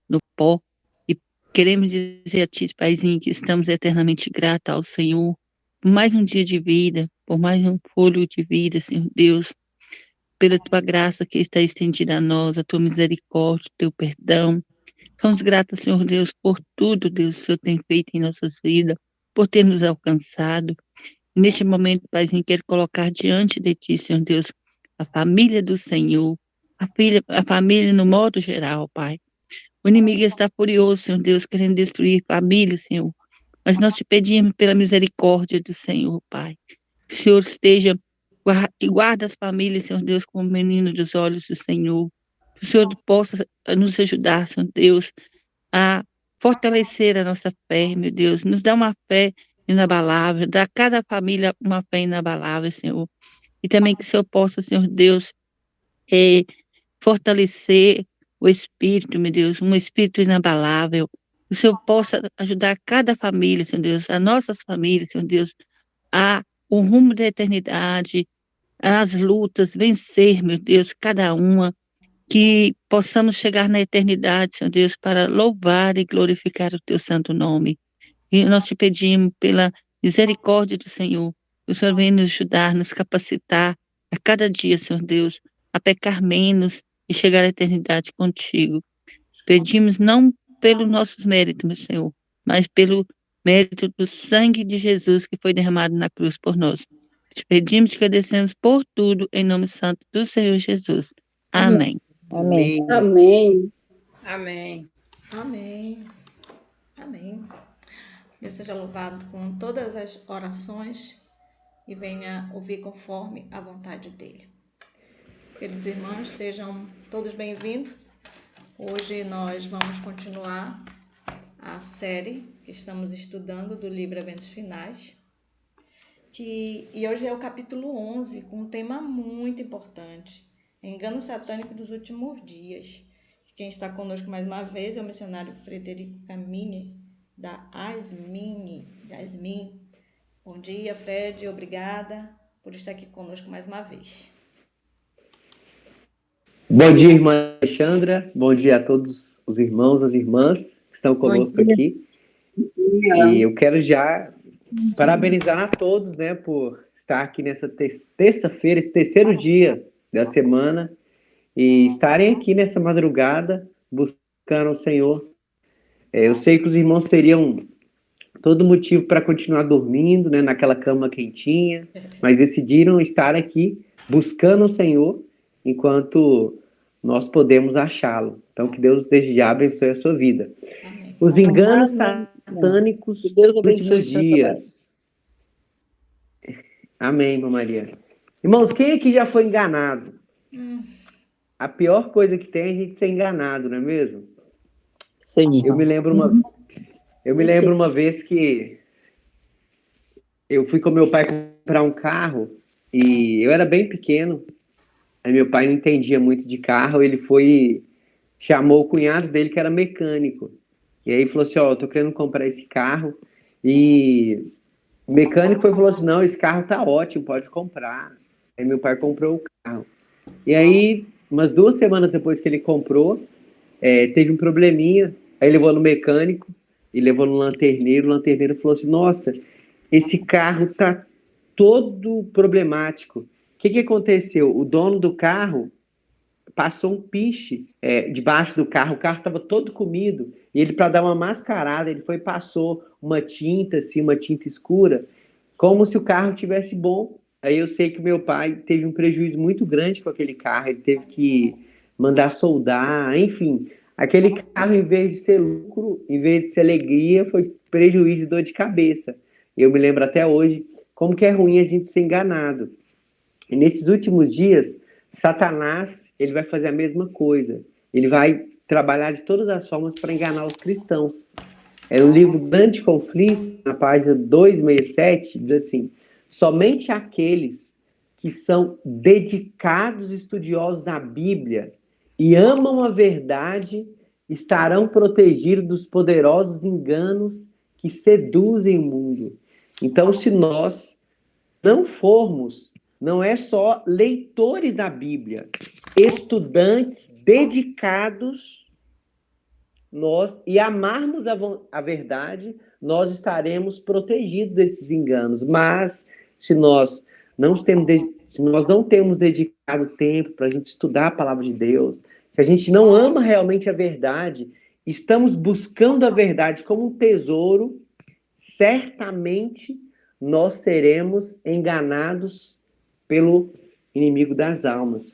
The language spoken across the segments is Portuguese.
no pó. E queremos dizer a Ti, Paizinho, que estamos eternamente gratos ao Senhor por mais um dia de vida, por mais um fôlego de vida, Senhor Deus, pela Tua graça que está estendida a nós, a Tua misericórdia, o Teu perdão. Somos gratos, Senhor Deus, por tudo, Deus, que o Senhor tem feito em nossas vidas, por ter nos alcançado. Neste momento, Paizinho, quero colocar diante de Ti, Senhor Deus, a família do Senhor, a família no modo geral, Pai. O inimigo está furioso, Senhor Deus, querendo destruir famílias, Senhor. Mas nós te pedimos pela misericórdia do Senhor, Pai. Que o Senhor esteja e guarda as famílias, Senhor Deus, como o menino dos olhos do Senhor. Que o Senhor possa nos ajudar, Senhor Deus, a fortalecer a nossa fé, meu Deus. Nos dá uma fé inabalável, dá a cada família uma fé inabalável, Senhor. E também que o Senhor possa, Senhor Deus, eh, fortalecer o espírito, meu Deus, um espírito inabalável. Que o Senhor possa ajudar cada família, Senhor Deus, as nossas famílias, Senhor Deus, a o rumo da eternidade, as lutas, vencer, meu Deus, cada uma, que possamos chegar na eternidade, Senhor Deus, para louvar e glorificar o teu santo nome. E nós te pedimos pela misericórdia do Senhor, que o Senhor venha nos ajudar, nos capacitar a cada dia, Senhor Deus, a pecar menos e chegar à eternidade contigo. Pedimos não pelos nossos méritos, meu Senhor, mas pelo mérito do sangue de Jesus que foi derramado na cruz por nós. Te pedimos e agradecemos por tudo, em nome santo do Senhor Jesus. Amém. Amém. Amém. Amém. Amém. Amém. Deus seja louvado com todas as orações e venha ouvir conforme a vontade dele. Queridos irmãos, sejam todos bem-vindos. Hoje nós vamos continuar a série que estamos estudando do livro Eventos Finais. E hoje é o capítulo 11, com um tema muito importante, Engano Satânico dos Últimos Dias. Quem está conosco mais uma vez é o missionário Frederico Camini, da ASMIN. Bom dia, Fred, obrigada por estar aqui conosco mais uma vez. Bom dia, irmã Alexandra. Bom dia a todos os irmãos, as irmãs que estão conosco aqui. E eu quero já parabenizar a todos, né, por estar aqui nessa terça-feira, esse terceiro dia da semana, e estarem aqui nessa madrugada buscando o Senhor. Eu sei que os irmãos teriam todo motivo para continuar dormindo, né, naquela cama quentinha, mas decidiram estar aqui buscando o Senhor enquanto nós podemos achá-lo. Então, que Deus desde já abençoe a sua vida. Amém. Os enganos satânicos dos últimos dias. Amém, irmã Maria. Irmãos, quem aqui já foi enganado? A pior coisa que tem é a gente ser enganado, não é mesmo? Sim. Eu me lembro uma vez que eu fui com meu pai comprar um carro e eu era bem pequeno. Aí meu pai não entendia muito de carro, ele chamou o cunhado dele que era mecânico. E aí falou assim, ó, eu tô querendo comprar esse carro. E o mecânico falou assim, não, esse carro tá ótimo, pode comprar. Aí meu pai comprou o carro. E aí, umas 2 semanas depois que ele comprou, teve um probleminha. Aí levou no mecânico e levou no lanterneiro. O lanterneiro falou assim, nossa, esse carro tá todo problemático. O que aconteceu? O dono do carro passou um piche debaixo do carro, o carro estava todo comido, e ele, para dar uma mascarada, ele passou uma tinta, assim, uma tinta escura, como se o carro tivesse bom. Aí eu sei que meu pai teve um prejuízo muito grande com aquele carro, ele teve que mandar soldar, enfim. Aquele carro, em vez de ser lucro, em vez de ser alegria, foi prejuízo e dor de cabeça. Eu me lembro até hoje como que é ruim a gente ser enganado. E nesses últimos dias, Satanás, ele vai fazer a mesma coisa. Ele vai trabalhar de todas as formas para enganar os cristãos. No livro Grande Conflito, na página 267, diz assim, somente aqueles que são dedicados estudiosos da Bíblia e amam a verdade estarão protegidos dos poderosos enganos que seduzem o mundo. Então, se nós não formos, não é só leitores da Bíblia, estudantes dedicados, e amarmos a verdade, nós estaremos protegidos desses enganos. Mas se nós não temos dedicado tempo para a gente estudar a palavra de Deus, se a gente não ama realmente a verdade, estamos buscando a verdade como um tesouro, certamente nós seremos enganados pelo inimigo das almas.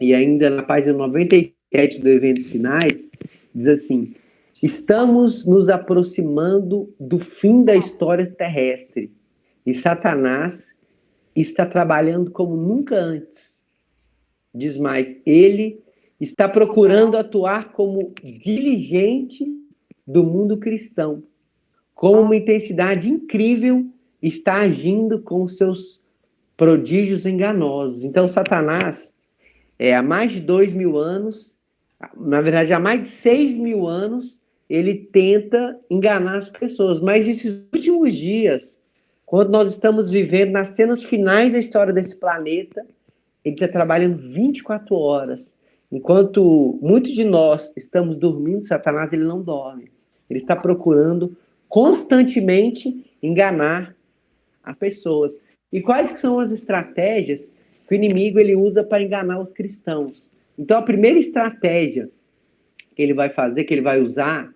E ainda na página 97 do Eventos Finais, diz assim: estamos nos aproximando do fim da história terrestre e Satanás está trabalhando como nunca antes. Diz mais, ele está procurando atuar como diligente do mundo cristão, com uma intensidade incrível, está agindo com seus prodígios enganosos. Então, Satanás, há mais de 2.000 anos, na verdade, há mais de 6.000 anos, ele tenta enganar as pessoas. Mas esses últimos dias, quando nós estamos vivendo nas cenas finais da história desse planeta, ele está trabalhando 24 horas. Enquanto muitos de nós estamos dormindo, Satanás ele não dorme. Ele está procurando constantemente enganar as pessoas. E quais que são as estratégias que o inimigo ele usa para enganar os cristãos? Então, a primeira estratégia que ele vai fazer, que ele vai usar,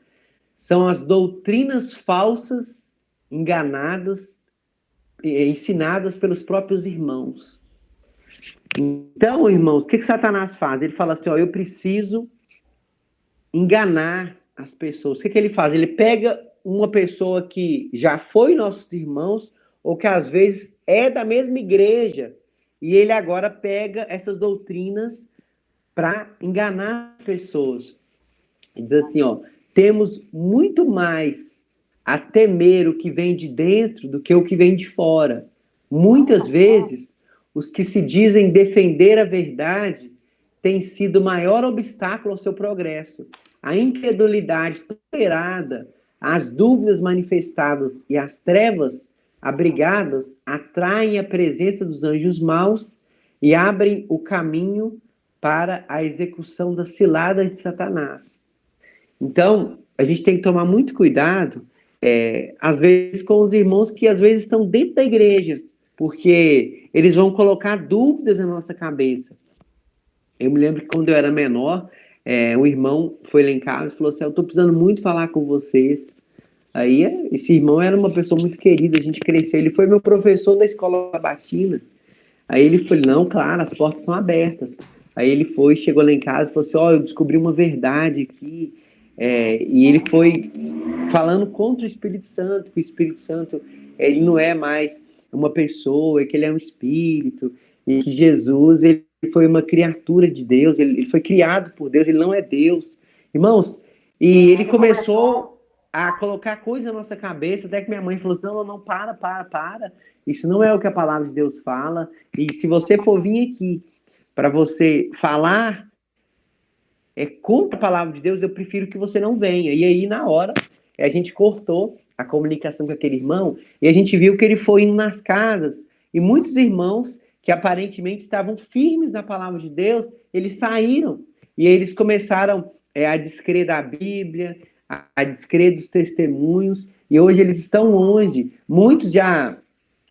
são as doutrinas falsas, enganadas, ensinadas pelos próprios irmãos. Então, irmãos, o que Satanás faz? Ele fala assim, eu preciso enganar as pessoas. O que ele faz? Ele pega uma pessoa que já foi nossos irmãos, ou que às vezes é da mesma igreja, e ele agora pega essas doutrinas para enganar as pessoas. Ele diz assim, temos muito mais a temer o que vem de dentro do que o que vem de fora. Muitas vezes, os que se dizem defender a verdade têm sido o maior obstáculo ao seu progresso. A incredulidade tolerada, as dúvidas manifestadas e as trevas abrigadas atraem a presença dos anjos maus e abrem o caminho para a execução das ciladas de Satanás. Então, a gente tem que tomar muito cuidado, às vezes, com os irmãos que às vezes estão dentro da igreja, porque eles vão colocar dúvidas na nossa cabeça. Eu me lembro que quando eu era menor, um irmão foi lá em casa e falou assim, eu estou precisando muito falar com vocês. Aí, esse irmão era uma pessoa muito querida, a gente cresceu, ele foi meu professor da escola sabatina. Aí ele falou, não, claro, as portas são abertas. Aí ele foi, chegou lá em casa e falou assim, eu descobri uma verdade aqui. E ele foi falando contra o Espírito Santo, que o Espírito Santo, ele não é mais uma pessoa, que ele é um espírito, e que Jesus, ele foi uma criatura de Deus, ele foi criado por Deus, ele não é Deus. Irmãos, e ele começou a colocar coisas na nossa cabeça, até que minha mãe falou assim, não, para, isso não é o que a palavra de Deus fala, e se você for vir aqui para você falar contra a palavra de Deus, eu prefiro que você não venha. E aí, na hora, a gente cortou a comunicação com aquele irmão, e a gente viu que ele foi indo nas casas, e muitos irmãos que aparentemente estavam firmes na palavra de Deus, eles saíram, e eles começaram a descrer da Bíblia, a descrer dos testemunhos, e hoje eles estão onde? Muitos já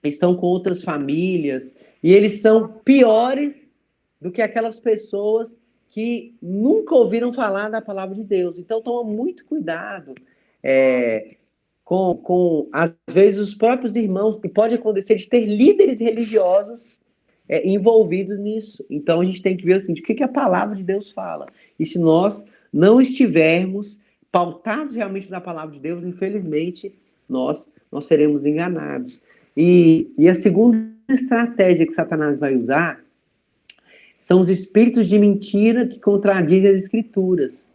estão com outras famílias, e eles são piores do que aquelas pessoas que nunca ouviram falar da palavra de Deus. Então, toma muito cuidado com, às vezes, os próprios irmãos, e pode acontecer de ter líderes religiosos envolvidos nisso. Então, a gente tem que ver assim, o que a palavra de Deus fala. E se nós não estivermos pautados realmente na palavra de Deus, infelizmente, nós seremos enganados. E a segunda estratégia que Satanás vai usar são os espíritos de mentira que contradizem as escrituras.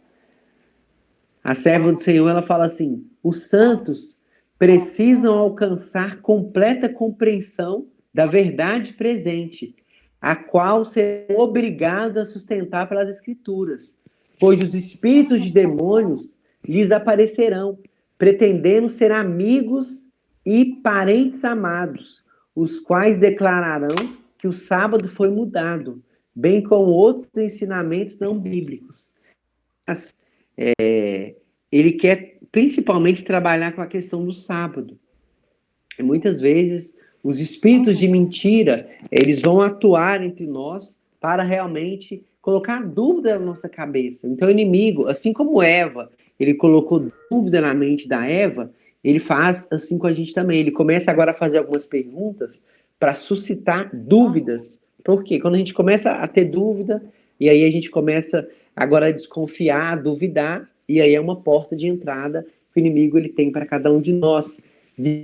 A serva do Senhor, ela fala assim, os santos precisam alcançar completa compreensão da verdade presente, a qual serão obrigados a sustentar pelas escrituras, pois os espíritos de demônios lhes aparecerão, pretendendo ser amigos e parentes amados, os quais declararão que o sábado foi mudado, bem como outros ensinamentos não bíblicos. ele quer principalmente trabalhar com a questão do sábado. E muitas vezes os espíritos de mentira, eles vão atuar entre nós para realmente colocar dúvida na nossa cabeça. Então o inimigo, assim como Eva, ele colocou dúvida na mente da Eva, ele faz assim com a gente também. Ele começa agora a fazer algumas perguntas para suscitar dúvidas. Por quê? Quando a gente começa a ter dúvida, e aí a gente começa agora a desconfiar, a duvidar, e aí é uma porta de entrada que o inimigo ele tem para cada um de nós.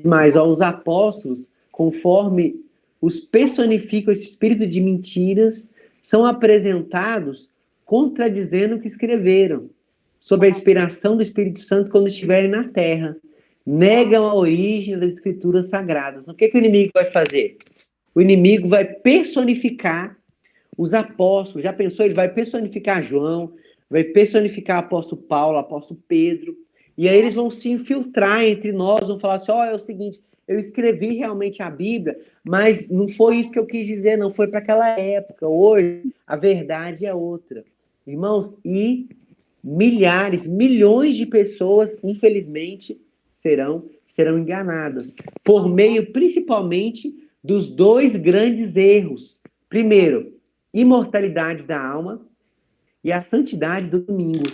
Mas aos apóstolos, conforme os personificam esse espírito de mentiras, são apresentados contradizendo o que escreveram, sob a inspiração do Espírito Santo quando estiverem na terra. Negam a origem das escrituras sagradas. O que o inimigo vai fazer? O inimigo vai personificar os apóstolos. Já pensou? Ele vai personificar João, vai personificar o apóstolo Paulo, o apóstolo Pedro. E aí eles vão se infiltrar entre nós, vão falar assim, é o seguinte, eu escrevi realmente a Bíblia, mas não foi isso que eu quis dizer, não foi para aquela época. Hoje, a verdade é outra. Irmãos, e milhares, milhões de pessoas, infelizmente, serão enganadas. Por meio, principalmente, dos dois grandes erros. Primeiro, imortalidade da alma e a santidade do domingo.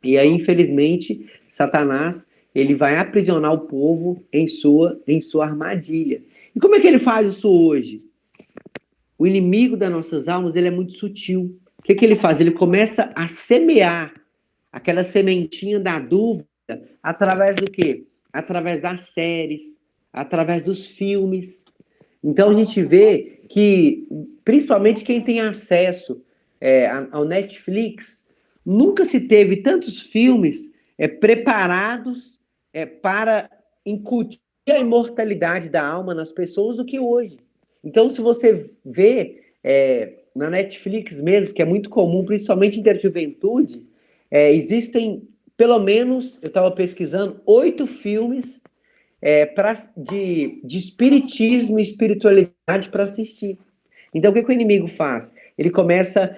E aí, infelizmente, Satanás, ele vai aprisionar o povo em sua armadilha. E como é que ele faz isso hoje? O inimigo das nossas almas, ele é muito sutil. O que ele faz? Ele começa a semear aquela sementinha da dúvida através do quê? Através das séries, através dos filmes. Então, a gente vê que, principalmente quem tem acesso ao Netflix, nunca se teve tantos filmes preparados para incutir a imortalidade da alma nas pessoas do que hoje. Então, se você vê na Netflix mesmo, que é muito comum, principalmente entre a juventude, existem, pelo menos, eu estava pesquisando, 8 filmes de espiritismo e espiritualidade para assistir. Então, o que o inimigo faz? Ele começa,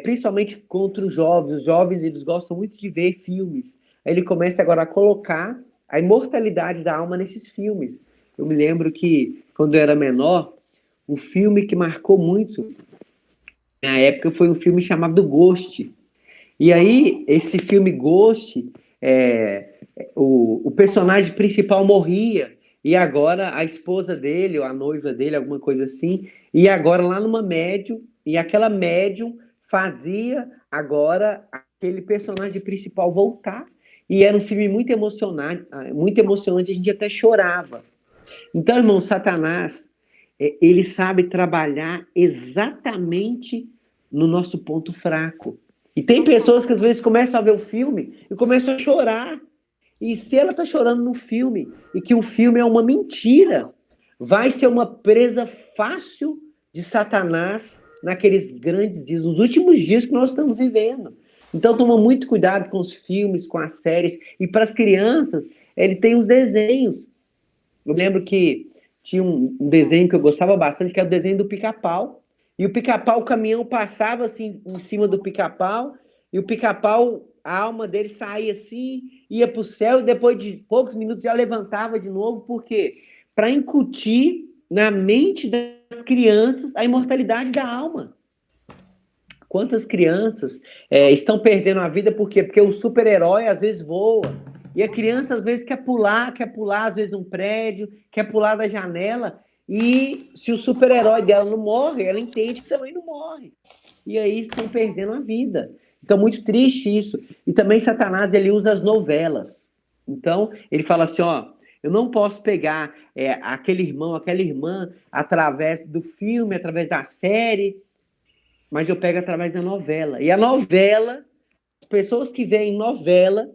principalmente contra os jovens, eles gostam muito de ver filmes. Ele começa agora a colocar a imortalidade da alma nesses filmes. Eu me lembro que, quando eu era menor, um filme que marcou muito, na época, foi um filme chamado Ghost. E aí, esse filme Ghost, o personagem principal morria, e agora a esposa dele, ou a noiva dele, alguma coisa assim, e agora lá numa médium, e aquela médium fazia agora aquele personagem principal voltar, e era um filme muito emocionante, a gente até chorava. Então, irmão, Satanás, ele sabe trabalhar exatamente no nosso ponto fraco. E tem pessoas que às vezes começam a ver o filme e começam a chorar. E se ela está chorando no filme, e que o filme é uma mentira, vai ser uma presa fácil de Satanás naqueles grandes dias, nos últimos dias que nós estamos vivendo. Então, toma muito cuidado com os filmes, com as séries. E para as crianças, ele tem os desenhos. Eu lembro que tinha um desenho que eu gostava bastante, que era o desenho do Pica-Pau. E o Pica-Pau, o caminhão passava assim em cima do Pica-Pau, e o Pica-Pau, a alma dele saía assim, ia para o céu, e depois de poucos minutos já levantava de novo. Por quê? Para incutir na mente das crianças a imortalidade da alma. Quantas crianças estão perdendo a vida, por quê? Porque o super-herói às vezes voa, e a criança às vezes quer pular às vezes num prédio, quer pular da janela, e se o super-herói dela não morre, ela entende que também não morre. E aí estão perdendo a vida. Então, muito triste isso. E também Satanás, ele usa as novelas. Então, ele fala assim, eu não posso pegar aquele irmão, aquela irmã, através do filme, através da série, mas eu pego através da novela. E a novela, as pessoas que veem novela,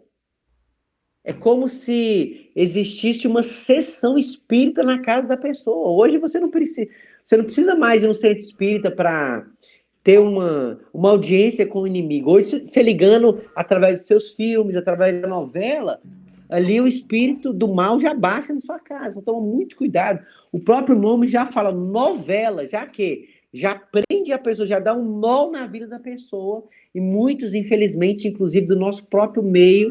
é como se existisse uma sessão espírita na casa da pessoa. Hoje você não precisa mais ir no centro espírita para ter uma audiência com o inimigo. Hoje, você ligando através dos seus filmes, através da novela, ali o espírito do mal já baixa na sua casa. Então, toma muito cuidado. O próprio nome já fala novela, já prende a pessoa, já dá um nó na vida da pessoa. E muitos, infelizmente, inclusive do nosso próprio meio,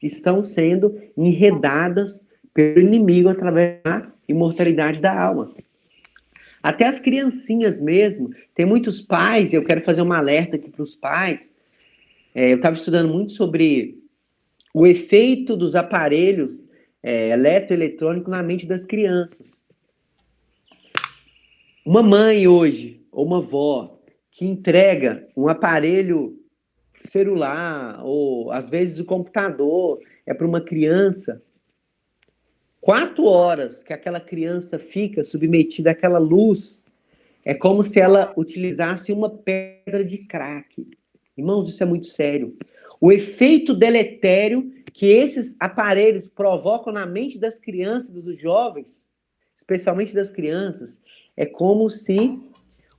estão sendo enredadas pelo inimigo através da imortalidade da alma. Até as criancinhas mesmo, tem muitos pais, eu quero fazer um alerta aqui para os pais, eu estava estudando muito sobre o efeito dos aparelhos eletroeletrônicos na mente das crianças. Uma mãe hoje, ou uma avó, que entrega um aparelho celular, ou às vezes o computador, para uma criança, 4 horas que aquela criança fica submetida àquela luz, é como se ela utilizasse uma pedra de crack. Irmãos, isso é muito sério. O efeito deletério que esses aparelhos provocam na mente das crianças, dos jovens, especialmente das crianças, é como se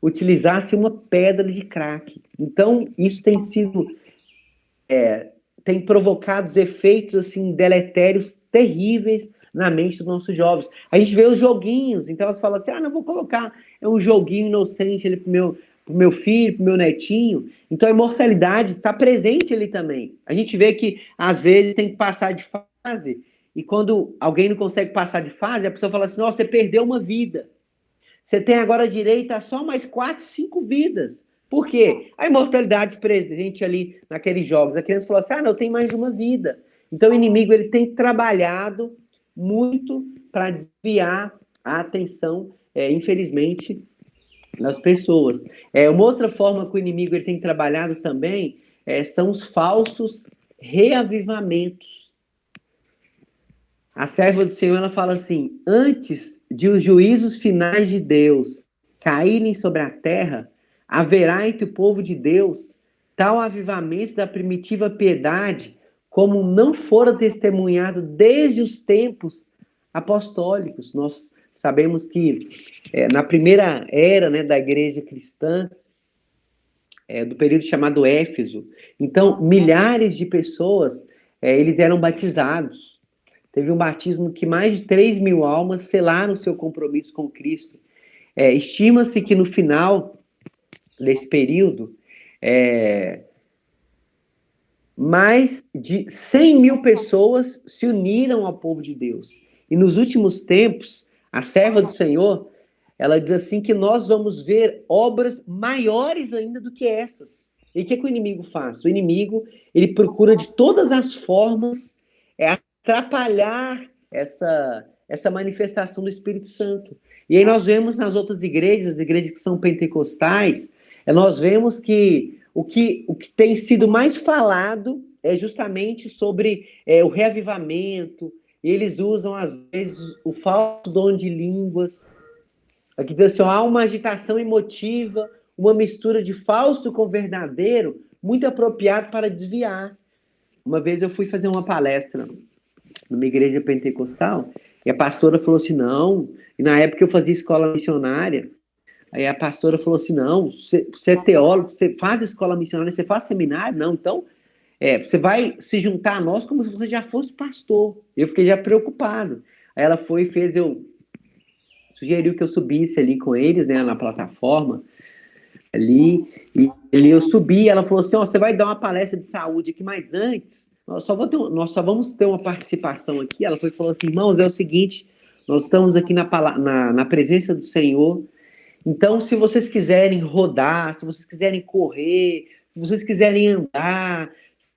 utilizasse uma pedra de crack. Então, isso tem sido... tem provocado efeitos assim, deletérios terríveis na mente dos nossos jovens. A gente vê os joguinhos, então elas falam assim, não vou colocar um joguinho inocente ali pro meu filho, pro meu netinho. Então a imortalidade está presente ali também. A gente vê que às vezes tem que passar de fase, e quando alguém não consegue passar de fase, a pessoa fala assim, nossa, você perdeu uma vida. Você tem agora direito a só mais 4, 5 vidas. Por quê? A imortalidade presente ali naqueles jogos. A criança falou assim, não, tem mais uma vida. Então o inimigo ele tem trabalhado muito para desviar a atenção, infelizmente, das pessoas. Uma outra forma que o inimigo ele tem trabalhado também são os falsos reavivamentos. A serva do Senhor, ela fala assim, antes de os juízos finais de Deus caírem sobre a terra, haverá entre o povo de Deus tal avivamento da primitiva piedade como não fora testemunhado desde os tempos apostólicos. Nós sabemos que na primeira era, né, da igreja cristã, do período chamado Éfeso, então milhares de pessoas eles eram batizados. Teve um batismo que mais de 3.000 almas selaram seu compromisso com Cristo. Estima-se que no final desse período, mais de 100.000 pessoas se uniram ao povo de Deus. E nos últimos tempos, a serva do Senhor, ela diz assim que nós vamos ver obras maiores ainda do que essas. E o que o inimigo faz? O inimigo, ele procura de todas as formas atrapalhar essa manifestação do Espírito Santo. E aí nós vemos nas outras igrejas, as igrejas que são pentecostais, nós vemos que o que tem sido mais falado é justamente sobre o reavivamento. Eles usam, às vezes, o falso dom de línguas. Aqui diz assim, há uma agitação emotiva, uma mistura de falso com verdadeiro, muito apropriado para desviar. Uma vez eu fui fazer uma palestra numa igreja pentecostal, e a pastora falou assim, não, e na época eu fazia escola missionária, aí a pastora falou assim, não, você é teólogo, você faz escola missionária, você faz seminário? Não, então, você vai se juntar a nós como se você já fosse pastor. Eu fiquei já preocupado. Aí ela foi e fez, sugeriu que eu subisse ali com eles, né, na plataforma, ali, e eu subi, ela falou assim, você vai dar uma palestra de saúde aqui, mas antes, nós só vamos ter uma participação aqui. Ela foi e falou assim, irmãos, é o seguinte, nós estamos aqui na presença do Senhor, então se vocês quiserem rodar, se vocês quiserem correr, se vocês quiserem andar,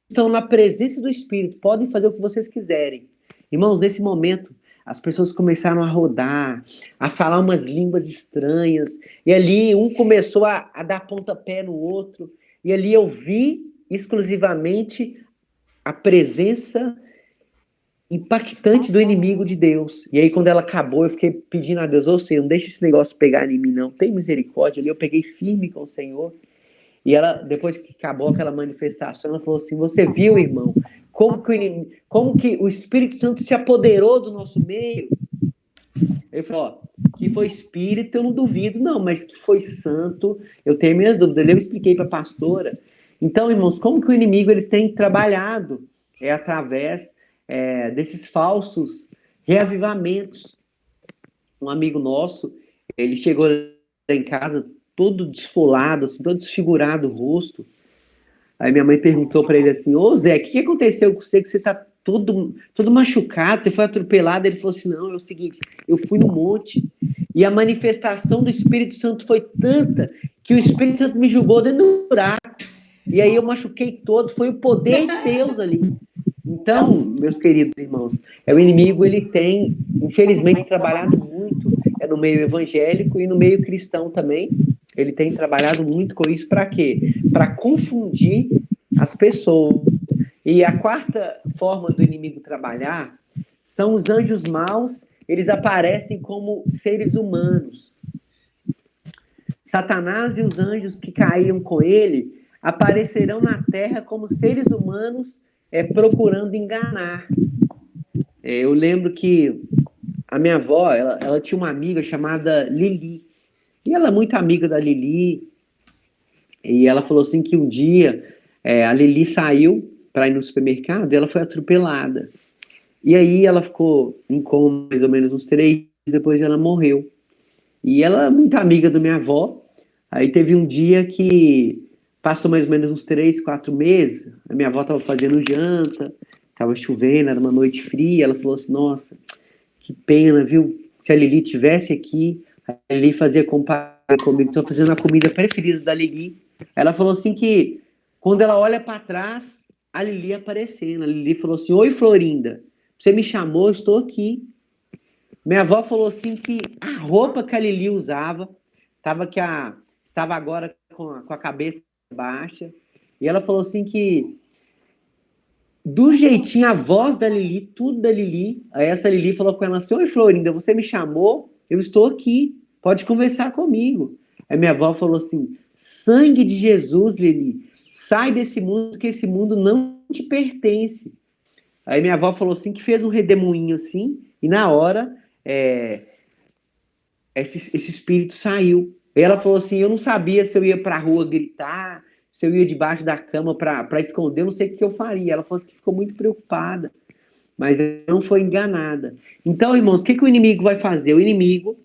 estão na presença do Espírito, podem fazer o que vocês quiserem. Irmãos, nesse momento, as pessoas começaram a rodar, a falar umas línguas estranhas, e ali um começou a dar pontapé no outro, e ali eu vi exclusivamente a presença impactante do inimigo de Deus. E aí, quando ela acabou, eu fiquei pedindo a Deus, Senhor, não deixa esse negócio pegar em mim, não. Tem misericórdia. Ali eu peguei firme com o Senhor. E ela, depois que acabou aquela manifestação, ela falou assim, você viu, irmão, como que o Espírito Santo se apoderou do nosso meio? Eu falei, que foi espírito, eu não duvido, não, mas que foi santo, eu tenho minhas dúvidas. Eu expliquei para a pastora. Então, irmãos, como que o inimigo ele tem trabalhado através desses falsos reavivamentos? Um amigo nosso, ele chegou lá em casa todo desfolado, assim, todo desfigurado o rosto. Aí minha mãe perguntou para ele assim, Zé, o que aconteceu com você que você tá todo machucado, você foi atropelado. Ele falou assim, não, é o seguinte, eu fui no monte, e a manifestação do Espírito Santo foi tanta, que o Espírito Santo me jogou dentro do buraco, e aí eu machuquei todo, foi o poder de Deus ali. Então, meus queridos irmãos, o inimigo, ele tem, infelizmente, trabalhado muito, no meio evangélico e no meio cristão também. Ele tem trabalhado muito com isso. Para quê? Para confundir as pessoas. E a quarta forma do inimigo trabalhar são os anjos maus. Eles aparecem como seres humanos. Satanás e os anjos que caíram com ele aparecerão na terra como seres humanos, procurando enganar. Eu lembro que a minha avó, ela tinha uma amiga chamada Lili. E ela é muito amiga da Lili. E ela falou assim que um dia a Lili saiu para ir no supermercado e ela foi atropelada. E aí ela ficou em coma mais ou menos uns 3 dias, depois ela morreu. E ela é muito amiga da minha avó. Aí teve um dia que passou mais ou menos uns 3, 4 meses, a minha avó estava fazendo janta, estava chovendo, era uma noite fria, ela falou assim, nossa, que pena, viu? Se a Lili tivesse aqui, a Lili fazia companhia comigo, estou fazendo a comida preferida da Lili. Ela falou assim que, quando ela olha para trás, a Lili aparecendo. A Lili falou assim, oi, Florinda, você me chamou, estou aqui. Minha avó falou assim que a roupa que a Lili usava, estava agora com a cabeça baixa, e ela falou assim que, do jeitinho, a voz da Lili, tudo da Lili, aí essa Lili falou com ela assim, oi, Florinda, você me chamou? Eu estou aqui, pode conversar comigo. Aí minha avó falou assim, sangue de Jesus, Lili, sai desse mundo, que esse mundo não te pertence. Aí minha avó falou assim, que fez um redemoinho assim, e na hora, esse espírito saiu. Aí ela falou assim, eu não sabia se eu ia pra rua gritar, se eu ia debaixo da cama para esconder, eu não sei o que eu faria. Ela falou assim que ficou muito preocupada, mas não foi enganada. Então, irmãos, o que o inimigo vai fazer? O inimigo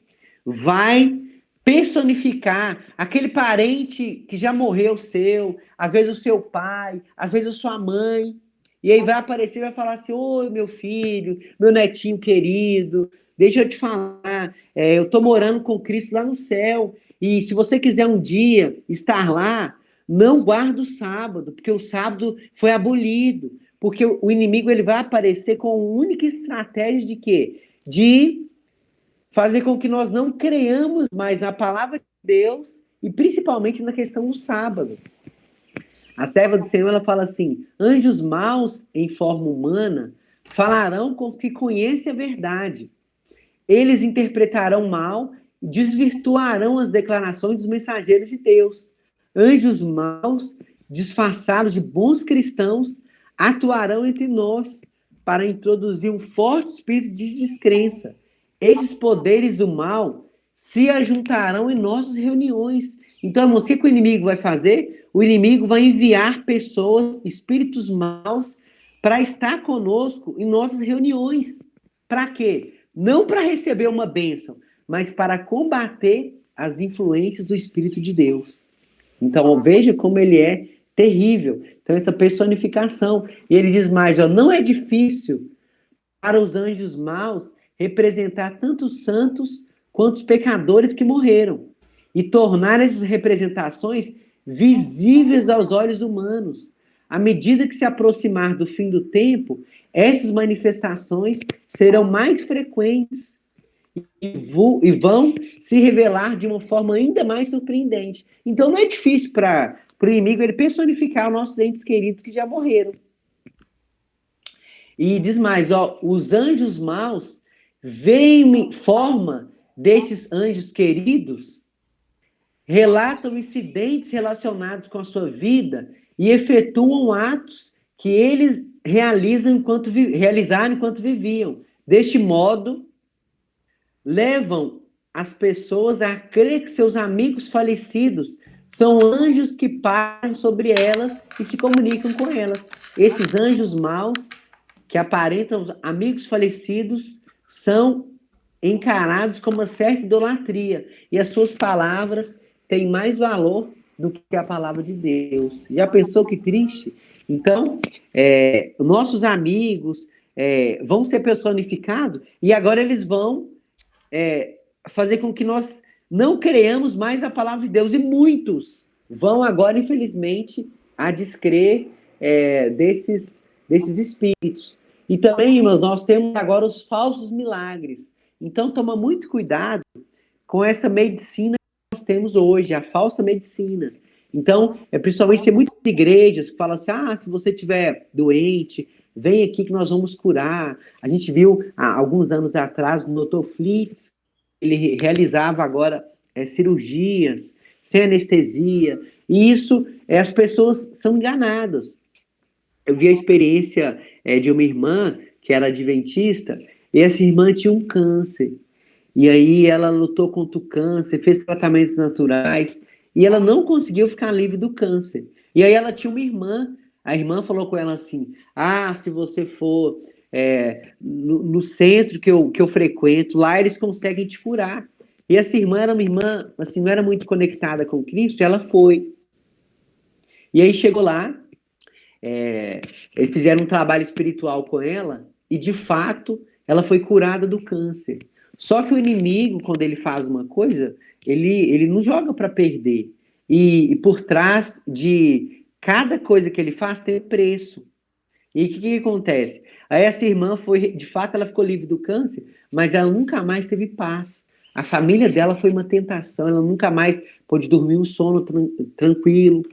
vai personificar aquele parente que já morreu seu, às vezes o seu pai, às vezes a sua mãe, e aí vai aparecer e vai falar assim, oi, meu filho, meu netinho querido, deixa eu te falar, eu estou morando com Cristo lá no céu, e se você quiser um dia estar lá, não guarda o sábado, porque o sábado foi abolido, porque o inimigo ele vai aparecer com a única estratégia de quê? De fazer com que nós não creiamos mais na palavra de Deus e principalmente na questão do sábado. A serva do Senhor, ela fala assim, anjos maus em forma humana falarão com os que conhecem a verdade. Eles interpretarão mal e desvirtuarão as declarações dos mensageiros de Deus. Anjos maus, disfarçados de bons cristãos, atuarão entre nós para introduzir um forte espírito de descrença. Esses poderes do mal se ajuntarão em nossas reuniões. Então, irmãos, o que o inimigo vai fazer? O inimigo vai enviar pessoas, espíritos maus, para estar conosco em nossas reuniões. Para quê? Não para receber uma bênção, mas para combater as influências do Espírito de Deus. Então, veja como ele é terrível. Então, essa personificação. E ele diz mais, não é difícil para os anjos maus representar tanto os santos quanto os pecadores que morreram e tornar essas representações visíveis aos olhos humanos. À medida que se aproximar do fim do tempo, essas manifestações serão mais frequentes e vão se revelar de uma forma ainda mais surpreendente. Então, não é difícil para o inimigo ele personificar os nossos entes queridos que já morreram. E diz mais, os anjos maus veem em forma desses anjos queridos, relatam incidentes relacionados com a sua vida e efetuam atos que eles realizaram enquanto viviam. Deste modo, levam as pessoas a crer que seus amigos falecidos são anjos que param sobre elas e se comunicam com elas. Esses anjos maus, que aparentam amigos falecidos, são encarados como uma certa idolatria, e as suas palavras têm mais valor do que a palavra de Deus. Já pensou que triste? Então, nossos amigos vão ser personificados e agora eles vão fazer com que nós não creamos mais a palavra de Deus. E muitos vão agora, infelizmente, a descrer desses espíritos. E também, irmãos, nós temos agora os falsos milagres. Então, toma muito cuidado com essa medicina que nós temos hoje, a falsa medicina. Então, principalmente tem muitas igrejas que falam assim, se você estiver doente, vem aqui que nós vamos curar. A gente viu, há alguns anos atrás, o Dr. Flitz, ele realizava agora cirurgias sem anestesia, e isso, as pessoas são enganadas. Eu vi a experiência de uma irmã, que era adventista, e essa irmã tinha um câncer, e aí ela lutou contra o câncer, fez tratamentos naturais, e ela não conseguiu ficar livre do câncer. E aí ela tinha uma irmã, a irmã falou com ela assim, se você for no centro que eu frequento, lá eles conseguem te curar. E essa irmã era uma irmã, assim, não era muito conectada com Cristo, e ela foi. E aí chegou lá, eles fizeram um trabalho espiritual com ela, e de fato, ela foi curada do câncer. Só que o inimigo, quando ele faz uma coisa, ele não joga para perder. E por trás de cada coisa que ele faz, tem preço. E o que acontece? Aí essa irmã de fato, ela ficou livre do câncer, mas ela nunca mais teve paz. A família dela foi uma tentação, ela nunca mais pôde dormir um sono tranquilo.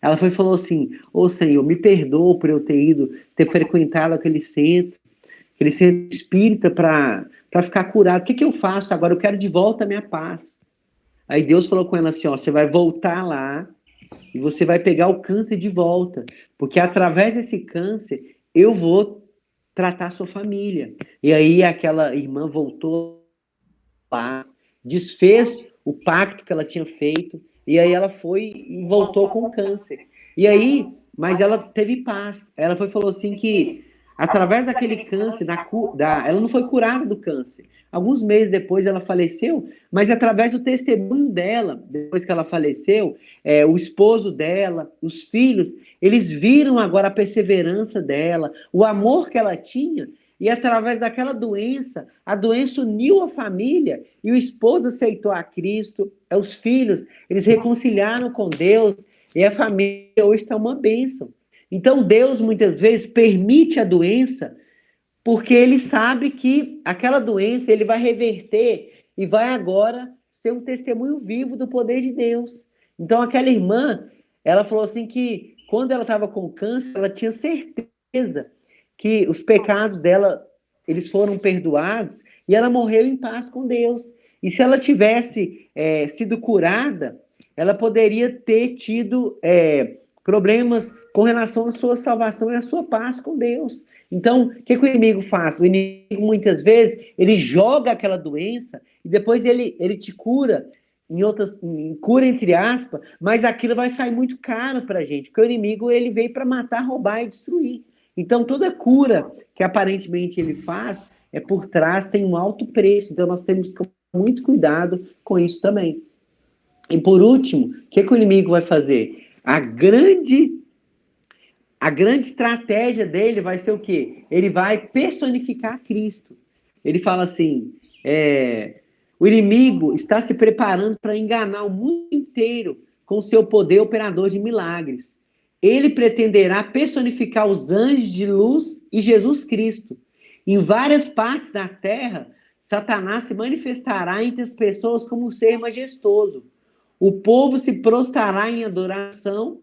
Ela falou assim, Senhor, me perdoa por eu ter frequentado aquele centro espírita para ficar curado. O que eu faço agora? Eu quero de volta a minha paz. Aí Deus falou com ela assim, você vai voltar lá e você vai pegar o câncer de volta, porque através desse câncer eu vou tratar a sua família. E aí aquela irmã voltou lá, desfez o pacto que ela tinha feito, e aí ela foi e voltou com o câncer. E aí, mas ela teve paz. Ela falou assim que através daquele câncer, ela não foi curada do câncer. Alguns meses depois ela faleceu, mas através do testemunho dela, depois que ela faleceu, o esposo dela, os filhos, eles viram agora a perseverança dela, o amor que ela tinha, e através daquela doença, a doença uniu a família, e o esposo aceitou a Cristo, os filhos, eles reconciliaram com Deus, e a família hoje está uma bênção. Então Deus muitas vezes permite a doença, porque ele sabe que aquela doença ele vai reverter e vai agora ser um testemunho vivo do poder de Deus. Então aquela irmã, ela falou assim que quando ela estava com câncer, ela tinha certeza que os pecados dela, eles foram perdoados e ela morreu em paz com Deus. E se ela tivesse sido curada, ela poderia ter tido problemas com relação à sua salvação e à sua paz com Deus. Então, o que o inimigo faz? O inimigo, muitas vezes, ele joga aquela doença e depois ele te cura, cura entre aspas, mas aquilo vai sair muito caro para a gente, porque o inimigo ele veio para matar, roubar e destruir. Então, toda cura que aparentemente ele faz, por trás tem um alto preço, então nós temos que ter muito cuidado com isso também. E por último, o que o inimigo vai fazer? A grande estratégia dele vai ser o quê? Ele vai personificar Cristo. Ele fala assim, o inimigo está se preparando para enganar o mundo inteiro com seu poder operador de milagres. Ele pretenderá personificar os anjos de luz e Jesus Cristo. Em várias partes da terra, Satanás se manifestará entre as pessoas como um ser majestoso. O povo se prostrará em adoração,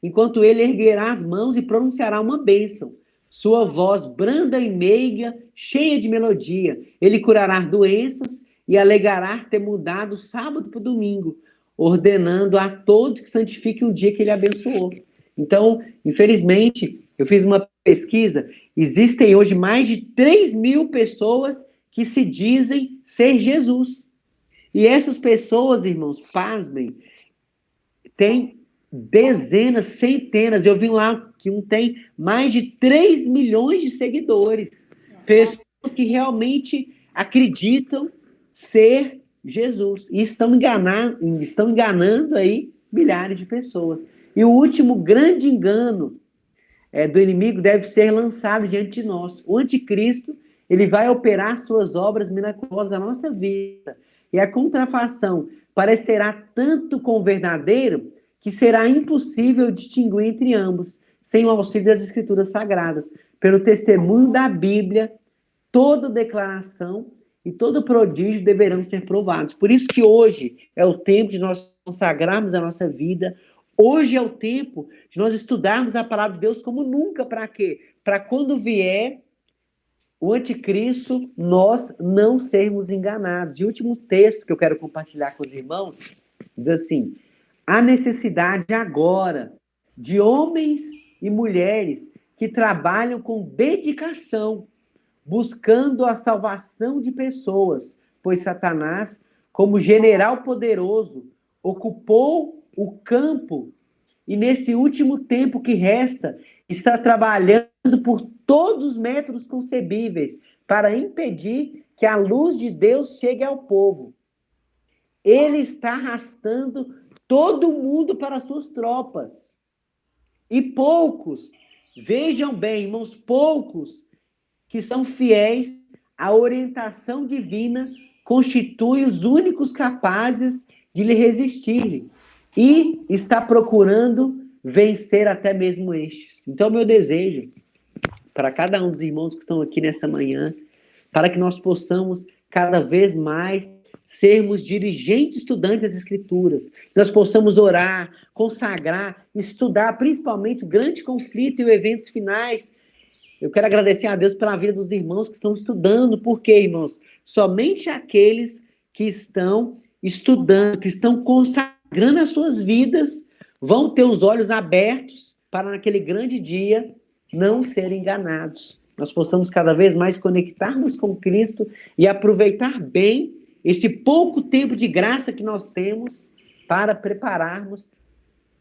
enquanto ele erguerá as mãos e pronunciará uma bênção. Sua voz branda e meiga, cheia de melodia. Ele curará doenças e alegará ter mudado o sábado para o domingo, ordenando a todos que santifiquem o dia que ele abençoou. Então, infelizmente, eu fiz uma pesquisa, existem hoje mais de 3.000 pessoas que se dizem ser Jesus. E essas pessoas, irmãos, pasmem, tem dezenas, centenas, eu vi lá que tem mais de 3 milhões de seguidores. Pessoas que realmente acreditam ser Jesus. E estão enganando aí milhares de pessoas. E o último grande engano do inimigo deve ser lançado diante de nós. O anticristo, ele vai operar suas obras miraculosas na nossa vida. E a contrafação parecerá tanto com o verdadeiro que será impossível distinguir entre ambos, sem o auxílio das Escrituras Sagradas. Pelo testemunho da Bíblia, toda declaração e todo prodígio deverão ser provados. Por isso que hoje é o tempo de nós consagrarmos a nossa vida. Hoje é o tempo de nós estudarmos a palavra de Deus como nunca. Para quê? Para quando vier o anticristo, nós não sermos enganados. E o último texto que eu quero compartilhar com os irmãos diz assim: há necessidade agora de homens e mulheres que trabalham com dedicação, buscando a salvação de pessoas, pois Satanás, como general poderoso, ocupou o campo e nesse último tempo que resta, está trabalhando por todos os métodos concebíveis para impedir que a luz de Deus chegue ao povo. Ele está arrastando todo mundo para as suas tropas. E poucos, vejam bem, irmãos, poucos que são fiéis à orientação divina constituem os únicos capazes de lhe resistir. E está procurando vencer até mesmo estes. Então, meu desejo para cada um dos irmãos que estão aqui nessa manhã, para que nós possamos cada vez mais sermos dirigentes estudantes das Escrituras, nós possamos orar, consagrar, estudar, principalmente o grande conflito e os eventos finais. Eu quero agradecer a Deus pela vida dos irmãos que estão estudando. Por quê, irmãos? Somente aqueles que estão estudando, que estão consagrando as suas vidas, vão ter os olhos abertos para naquele grande dia não serem enganados. Nós possamos cada vez mais conectarmos com Cristo e aproveitar bem esse pouco tempo de graça que nós temos para prepararmos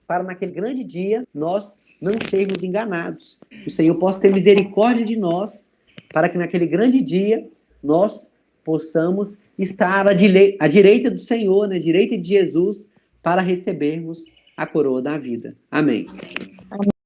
para naquele grande dia nós não sermos enganados. O Senhor possa ter misericórdia de nós, para que naquele grande dia nós possamos estar à direita do Senhor, à direita de Jesus, para recebermos a coroa da vida. Amém.